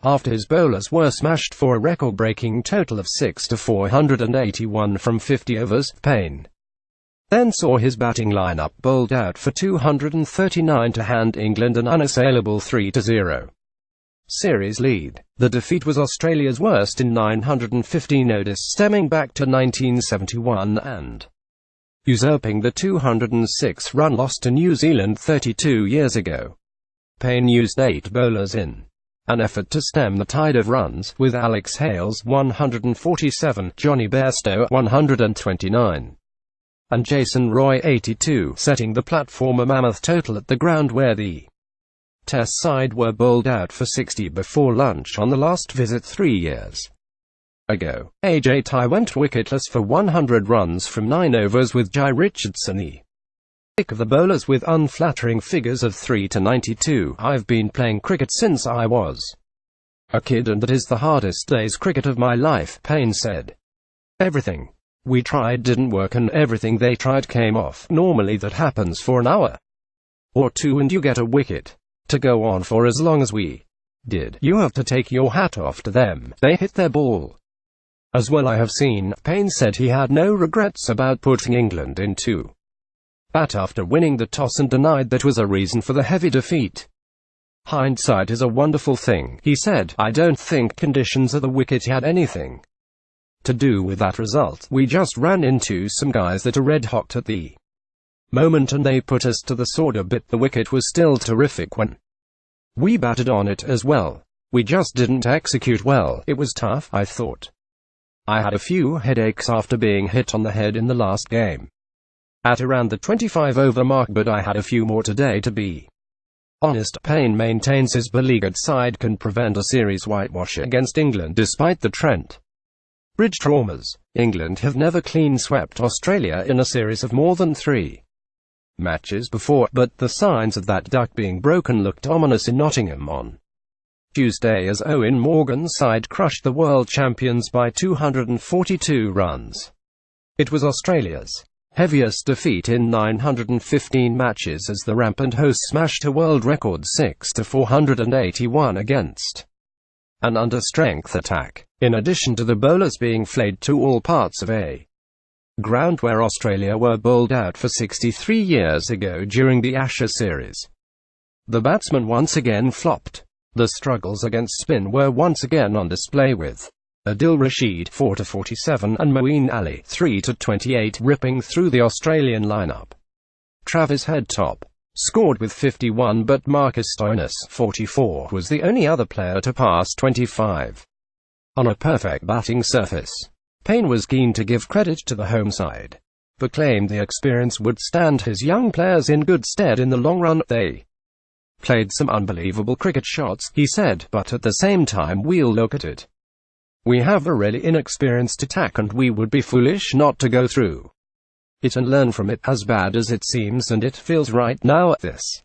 after his bowlers were smashed for a record-breaking total of 6 to 481 from 50 overs. Payne then saw his batting lineup bowled out for 239 to hand England an unassailable 3-0 series lead. The defeat was Australia's worst in 915 ODIs stemming back to 1971 and usurping the 206-run loss to New Zealand 32 years ago. Payne used 8 bowlers in an effort to stem the tide of runs, with Alex Hales 147, Johnny Bairstow 129, and Jason Roy 82, setting the platform a mammoth total at the ground where the Test side were bowled out for 60 before lunch on the last visit 3 years ago. AJ Tye went wicketless for 100 runs from 9 overs with Jhye Richardson the pick of the bowlers with unflattering figures of 3 to 92. I've been playing cricket since I was a kid and that is the hardest day's cricket of my life, Payne said. Everything we tried didn't work and everything they tried came off. Normally that happens for an hour or two and you get a wicket. To go on for as long as we did, you have to take your hat off to them. They hit their ball as well I have seen. Payne said he had no regrets about putting England into bat after winning the toss and denied that was a reason for the heavy defeat. Hindsight is a wonderful thing, he said. I don't think conditions at the wicket had anything to do with that result. We just ran into some guys that are red hot at the moment and they put us to the sword a bit. The wicket was still terrific when we batted on it as well. We just didn't execute well. It was tough, I thought. I had a few headaches after being hit on the head in the last game at around the 25-over mark, but I had a few more today to be honest. Payne maintains his beleaguered side can prevent a series whitewash against England despite the Trent Bridge traumas. England have never clean swept Australia in a series of more than 3 matches before, but the signs of that duck being broken looked ominous in Nottingham on Tuesday as Owen Morgan's side crushed the world champions by 242 runs. It was Australia's heaviest defeat in 915 matches as the rampant hosts smashed a world record 6 to 481 against an understrength attack, in addition to the bowlers being flayed to all parts of a ground where Australia were bowled out for 63 years ago during the Ashes series. The batsmen once again flopped. The struggles against spin were once again on display with Adil Rashid 4 to 47 and Moeen Ali 3 to 28 ripping through the Australian lineup. Travis Head top scored with 51, but Marcus Stoinis 44 was the only other player to pass 25 on a perfect batting surface. Payne was keen to give credit to the home side, but claimed the experience would stand his young players in good stead in the long run. They played some unbelievable cricket shots, he said, but at the same time we'll look at it. We have a really inexperienced attack and we would be foolish not to go through it and learn from it, as bad as it seems and it feels right now. This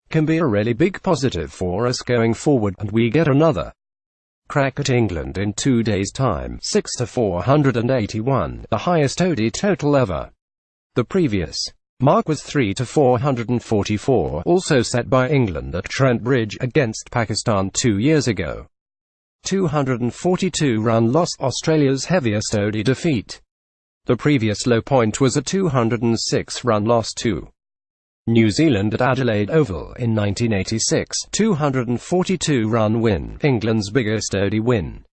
can be a really big positive for us going forward, and we get another crack at England in 2 days' time. 6 to 481, the highest ODI total ever. The previous mark was 3 to 444, also set by England at Trent Bridge against Pakistan 2 years ago. 242-run loss, Australia's heaviest ODI defeat. The previous low point was a 206-run loss to New Zealand at Adelaide Oval in 1986, 242-run win, England's biggest ODI win.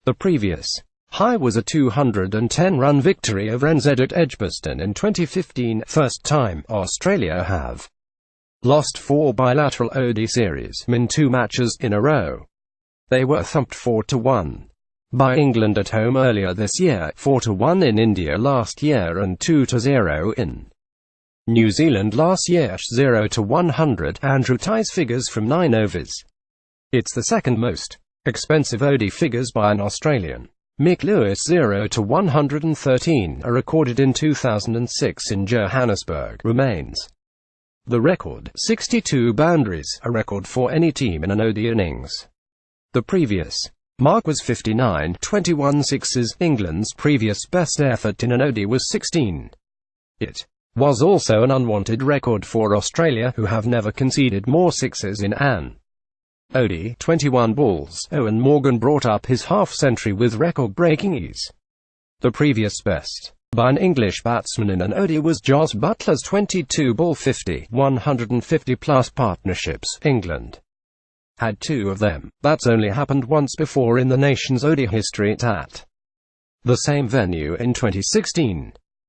The previous high was a 210-run victory over NZ at Edgbaston in 2015, first time Australia have lost 4 bilateral ODI series in 2 matches in a row. They were thumped 4-1 by England at home earlier this year, 4-1 in India last year and 2-0 in New Zealand last year. 0-100, Andrew Tye's figures from 9 overs. It's the second most expensive ODI figures by an Australian. Mick Lewis 0-113, a recorded in 2006 in Johannesburg, remains the record. 62 boundaries, a record for any team in an ODI innings. The previous mark was 59, 21 sixes. England's previous best effort in an ODI was 16. It was also an unwanted record for Australia, who have never conceded more sixes in an OD 21 balls. Eoin Morgan brought up his half-century with record-breaking ease. The previous best by an English batsman in an ODI was Jos Buttler's 22-ball 50, 150-plus partnerships. England had 2 of them. That's only happened once before in the nation's ODI history, at the same venue in 2016.